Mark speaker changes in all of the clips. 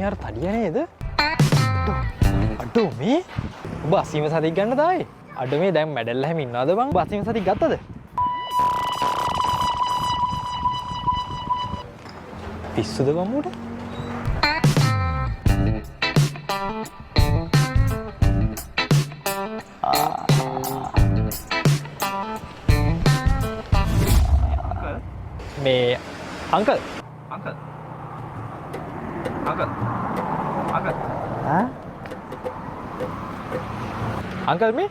Speaker 1: අර තඩිය නේද? අඩෝ මේ ඔබ අසීම සතියක් ගන්න දායි. අඩෝ මේ දැන් මැඩල් හැම ඉන්නවද බං? ඔබ අසීම සතියක් ගත්තද? පිස්සුද බම්මුට? මේ අංකල් අංකල් මේ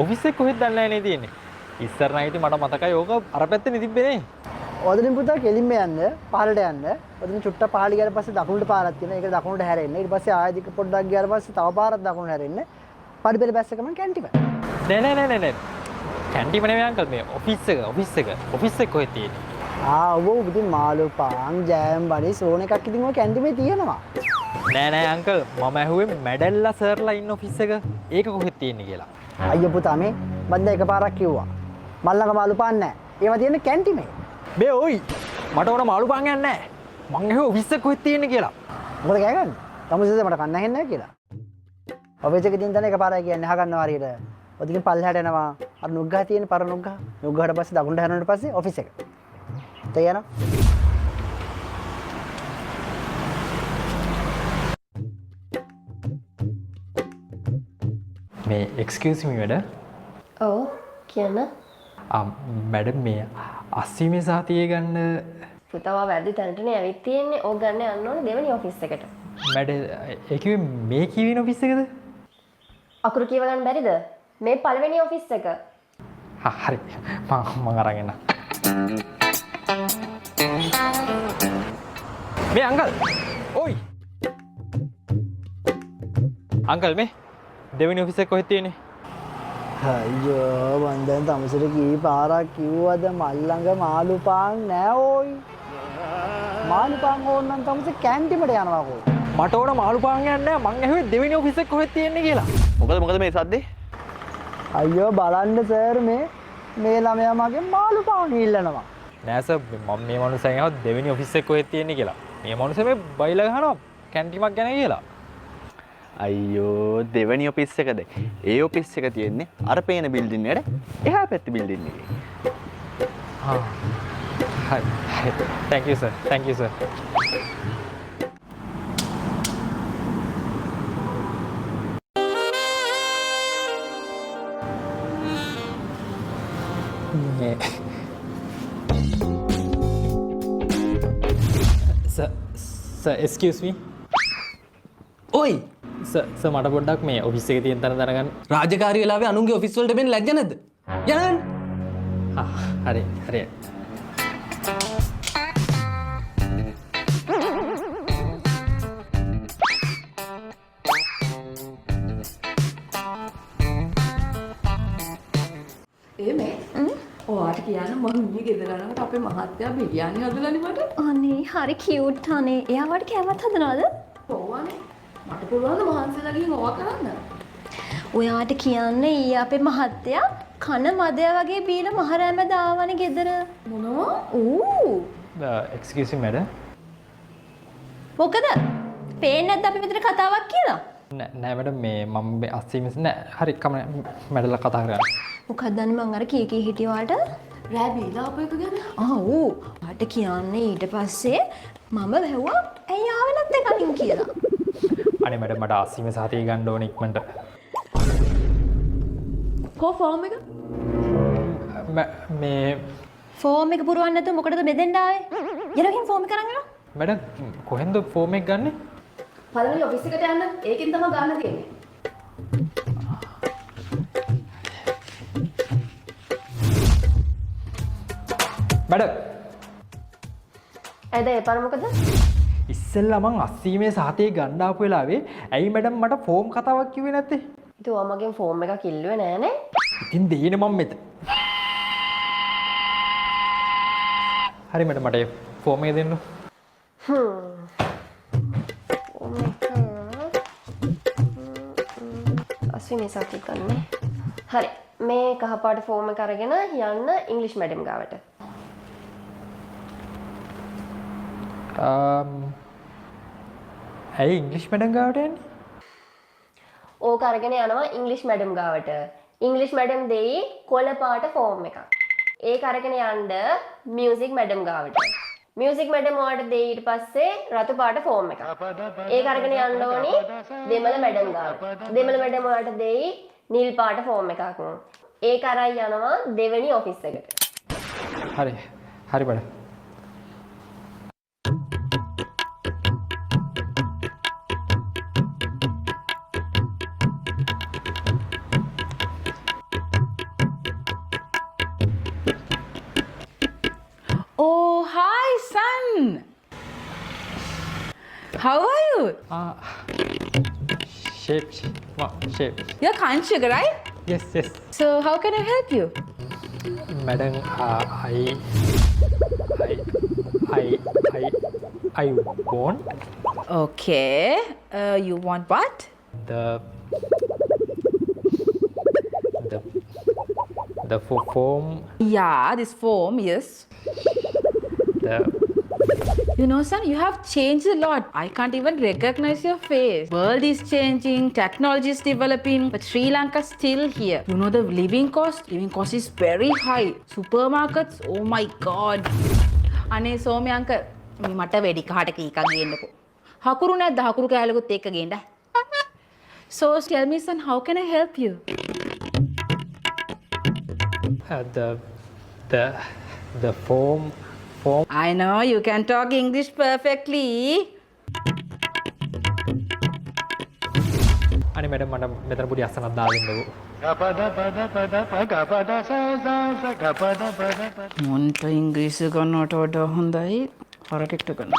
Speaker 1: ඔෆිස් එක කොහෙද දන්නේ නැහැ නේ තියෙන්නේ. ඉස්සර නම් ඉතින් මට මතකයි ඕක අර පැත්තේ තිබ්බේ නේ.
Speaker 2: ඔතනින් පුතා කෙලින්ම යන්න පහළට යන්න. ඔතනින් චුට්ටක් පහළ ගියාට පස්සේ දකුණට පාරක් තියෙනවා. ඒක දකුණට හැරෙන්න. ඊට පස්සේ ආයෙත් පොඩ්ඩක් ගියාට පස්සේ තව පාරක් දකුණට හැරෙන්න. පරිපෙල බැස්ස ගමන් කැන්ටිම.
Speaker 1: නෑ. කැන්ටිම නෙවෙයි අංකල් මේ ඔෆිස් එක කොහෙද තියෙන්නේ?
Speaker 2: ඔබ ඉතින් මාළු පාන් ජෑම් බඩේ සෝන එකක් ඉතින් ඔය කැන්ටිමේ තියෙනවා.
Speaker 1: නෑ අංකල් මම ඇහුවේ මැඩල්ලා සර්ලා ඉන්න ඔෆිස් එක ඒක කොහෙද තියෙන්නේ කියලා.
Speaker 2: අයියෝ පුතා මේ මම දැන් එකපාරක් කිව්වා. මල්ලඟ මාළු පාන් නෑ. ඒවා තියෙන්නේ කැන්ටිමේ.
Speaker 1: බේ ඔයි මට ඕන මාළු පාන් යන්නේ නෑ. මං ඇහුවේ ඔෆිස් එක කොහෙද තියෙන්නේ කියලා.
Speaker 2: මොකද කෑ ගන්න? තමුසෙද මට කන්න ඇහෙන්නේ නැහැ කියලා. ඔෆිස් එකේ දින් තන එකපාරයි කියන්නේ අහගන්නවා හරියට. ඔතකින් පල්ලෙහාට එනවා. අර නුග්ගහ තියෙන පර නුග්ගහ. නුග්ගහට පස්සේ දකුණට හැරෙනාට පස්සේ ඔෆිස් එක. තේයන
Speaker 1: මේ එක්ස්කියුස් මී වැඩ
Speaker 3: ඔව් කියන්න
Speaker 1: මැඩම් මේ අස්සීමේ සාතිය ගන්න
Speaker 3: පුතවා වැඩි තැනටනේ ඇවිත් තියෙන්නේ. ඕක ගන්න යන්න ඕනේ දෙවෙනි ඔෆිස් එකට.
Speaker 1: මැඩ ඒ කිව්වේ මේ කීවෙන ඔෆිස් එකද?
Speaker 3: අකුරු කියව ගන්න බැරිද? මේ පළවෙනි ඔෆිස් එක.
Speaker 1: හරි මම අරන් එන්න. මේ අංකල් ඔයි අංකල් මේ දෙවෙනි ඔෆිස් එක කොහෙද තියෙන්නේ?
Speaker 2: අයියෝ මං දැන් තමුසෙට කී පාරක් කිව්වද මල්ලඟ මාළු පාන් නෑ ඕයි. මාළු පාන් ඕන නම් තමුසෙ කැන්ටිමට යනවා කෝ.
Speaker 1: මට ඕන මාළු පාන් යන්නේ නෑ. මං ඇහුවේ දෙවෙනි ඔෆිස් එක කොහෙද තියෙන්නේ කියලා.
Speaker 4: මොකද මේ සද්දේ?
Speaker 2: අයියෝ බලන්න සර් මේ ළමයා මගෙන් මාළු පාන් ඉල්ලනවා.
Speaker 1: නෑ සර් මම මේ මනුස්සයන් අහුව දෙවෙනි ඔෆිස් එක කොහෙද තියෙන්නේ කියලා. මේ මනුස්සයා මේ බයිලා ගහනවා කැන්ටිමක් ගැන කියලා.
Speaker 4: අයියෝ දෙවෙනි ඔෆිස් එකද? ඒ ඔෆිස් එක තියෙන්නේ අර පේන බිල්ඩින් එකට එහා පැත්තේ බිල්ඩින් එකේ.
Speaker 1: හරි. Thank you sir. Sir, excuse me.
Speaker 5: ඔයි
Speaker 1: සර් මට පොඩ්ඩක් මේ ඔෆිස් එකේ තියෙන තැන දැනගන්න.
Speaker 5: රාජකාරී වෙලාවේ අනුන්ගේ ඔෆිස් වලට මෙන්න ලැජ්ජ නැද්ද? යන්න.
Speaker 1: හරි.
Speaker 6: ඔයාට කියන්න මම ඉන්නේ ගෙදර යනකොට අපේ මහත්තයා බිරියානි හදලානේ මට.
Speaker 3: අනේ හරි කියුට් අනේ. එයාට කෑමත් හදනවද?
Speaker 6: ඔව්වනේ. මට පුළුවන් මහන්සියලා ගිහින් ඕවා කරන්න.
Speaker 3: ඔයාට කියන්න ඊයේ අපේ මහත්තයා කන මදය වගේ බීලා මහරෑම දාවනේ ගෙදර.
Speaker 6: මොනවා?
Speaker 3: ඌ.
Speaker 1: excuse me madam.
Speaker 3: මොකද? පේන්නේ නැද්ද අපි මෙතන කතාවක් කියලා?
Speaker 1: නෑ මැඩම් මේ මම අස්සීමස් නෑ. හරි කම මැඩල්ලා කතා කරගන්න.
Speaker 3: මොකක්ද දන්නේ මං අර කී හිටිය වාට?
Speaker 6: රෑ බීලා අප එක ගැන.
Speaker 3: ඌ. වාට කියන්නේ ඊට පස්සේ මම වැහුවා ඇයි ආවේ නැත්තේ කලින් කියලා.
Speaker 1: අනේ මැඩම් මට අස්සීමේ සාතිය ගන්න ඕනේ ඉක්මනට.
Speaker 6: කො ෆෝම් එක?
Speaker 1: මේ
Speaker 3: ෆෝම් එක පුරවන්න නැතුව මොකටද මෙතෙන්ට ආවේ? යනකින් ෆෝම් එක අරන් එනවා.
Speaker 1: මැඩම් කොහෙන්ද ෆෝම් එක ගන්නෙ?
Speaker 6: පළවෙනි ඔෆිස් එකට යන්න. ඒකෙන් තමයි ගන්න තියෙන්නේ.
Speaker 1: මැඩම්
Speaker 3: ඇයිද ඒ පාර මොකද?
Speaker 1: ඉස්සෙල්ලා මං අස්සීමේ සාතිය ගන්න ආපු වෙලාවේ ඇයි මැඩම් මට ෆෝම් කතාවක් කිව්වේ නැත්තේ?
Speaker 3: ඉතින් ඔයා මගෙන් ෆෝම් එකක් ඉල්ලුවේ නෑනේ.
Speaker 1: ඉතින් දෙයිනේ මම මෙතන. හරි මැඩම් මට ෆෝම් එක දෙන්න.
Speaker 3: අස්විනේ සාතිය ගන්න. හරි. මේ කහපාට ෆෝම් එක අරගෙන යන්න ඉංග්‍රීසි මැඩම් ගාවට.
Speaker 1: ඇයි ඉංග්‍රීසි මැඩම් ගාවට යන්නේ?
Speaker 7: ඕක අරගෙන යනවා ඉංග්ලිෂ් මැඩම් ගාවට. ඉංග්ලිෂ් මැඩම් දෙයි කොළ පාට ෆෝම් එකක්. ඒක අරගෙන යන්න මියුසික් මැඩම් ගාවට. මියුසික් මැඩම් ඔයාලට දෙයි ඊට පස්සේ රතු පාට ෆෝම් එකක්. ඒක අරගෙන යන්න ඕනි දෙමළ මැඩම් ගාවට. දෙමළ මැඩම් ඔයාලට දෙයි නිල් පාට ෆෝම් එකක්. ඒක අරන් යනවා දෙවෙනි ඔෆිස් එකට.
Speaker 1: හරි. හරි බඩ.
Speaker 8: Oh, hi, son. How are you?
Speaker 1: Shape. Shape.
Speaker 8: You're Kanchika, right?
Speaker 1: Yes, yes.
Speaker 8: So, how can I help you?
Speaker 1: Madam, I want
Speaker 8: Okay. You want what?
Speaker 1: the form,
Speaker 8: Yeah, this form, yes.
Speaker 1: the
Speaker 8: You know, son, you have changed a lot. I can't even recognize your face. World is changing, technology is developing, but Sri Lanka is still here. You know the living cost? Living cost is very high. Supermarkets, oh my god. අනේ Somi uncle මේ මට වෙඩි කහට කීකක් ගේන්නකෝ. හකුරු නැද්ද? හකුරු කෑල්ලකුත් එක්ක ගේන්න. So tell me, son, how can I help you?
Speaker 1: the form.
Speaker 8: I know you can talk English perfectly.
Speaker 1: අනේ madam මට මෙතන පොඩි අසනක් දාගෙන්නකෝ.
Speaker 8: මොන්ට ඉංග්‍රීසි ගන්නට වඩා හොඳයි හරකෙක්ට ගන්න.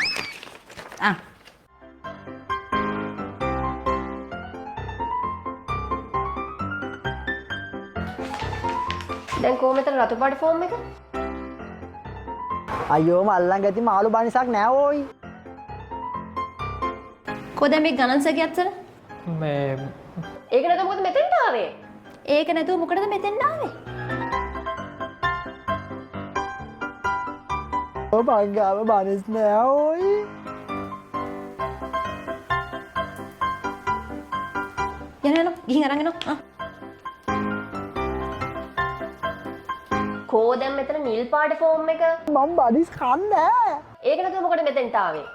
Speaker 7: දැන් කොහොමද රතු පාට ෆෝම් එක?
Speaker 2: අයියෝ මල්ලන් ගති මාළු බනිසක් නෑ ඕයි.
Speaker 3: කොහොද මේ ගණන් සැකයක් සර?
Speaker 1: මේ
Speaker 7: ඒක නැතුව මොකද මෙතෙන්ට ආවේ?
Speaker 3: ඒක නැතුව මොකටද මෙතෙන්ට ආවේ?
Speaker 2: ඔය බංගාව බනිස් නෑ ඕයි.
Speaker 3: යනවා ගිහින් අරන් එනවා.
Speaker 7: කෝ දැන් මෙතන නිල් පාට ෆෝම් එක?
Speaker 2: මම බනිස් කන්නේ.
Speaker 7: ඒක නැතුව මොකටද මෙතෙන්ට ආවේ?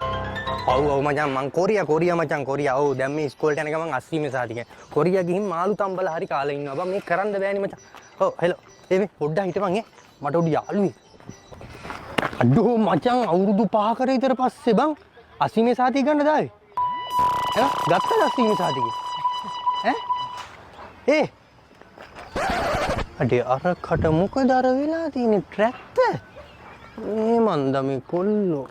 Speaker 9: ඔව් මචං මං කොරියා මචං කොරියා. ඔව් දැන් මේ ඉස්කෝලේට යන ගමන් අස්සීමේ සාතික. කොරියා ගිහින් මාළු තම්බලා හරි කාලා ඉන්නවා. බං මේ කරන්න බෑනේ මචං. ඔව් හෙලෝ. මේ පොඩ්ඩක් හිටපන් මට උඩ යාළුවෙක්. අඩෝ මචං අවුරුදු 5කට විතර පස්සේ බං අස්සීමේ සාතික ගන්න දාවේ. ගත්තද අස්සීමේ සාතික? ඒ අඩේ අරකට මොකද අර වෙලා තියෙන්නේ ට්‍රැක්ටර්? මේ මන්ද මේ කොල්ලෝ.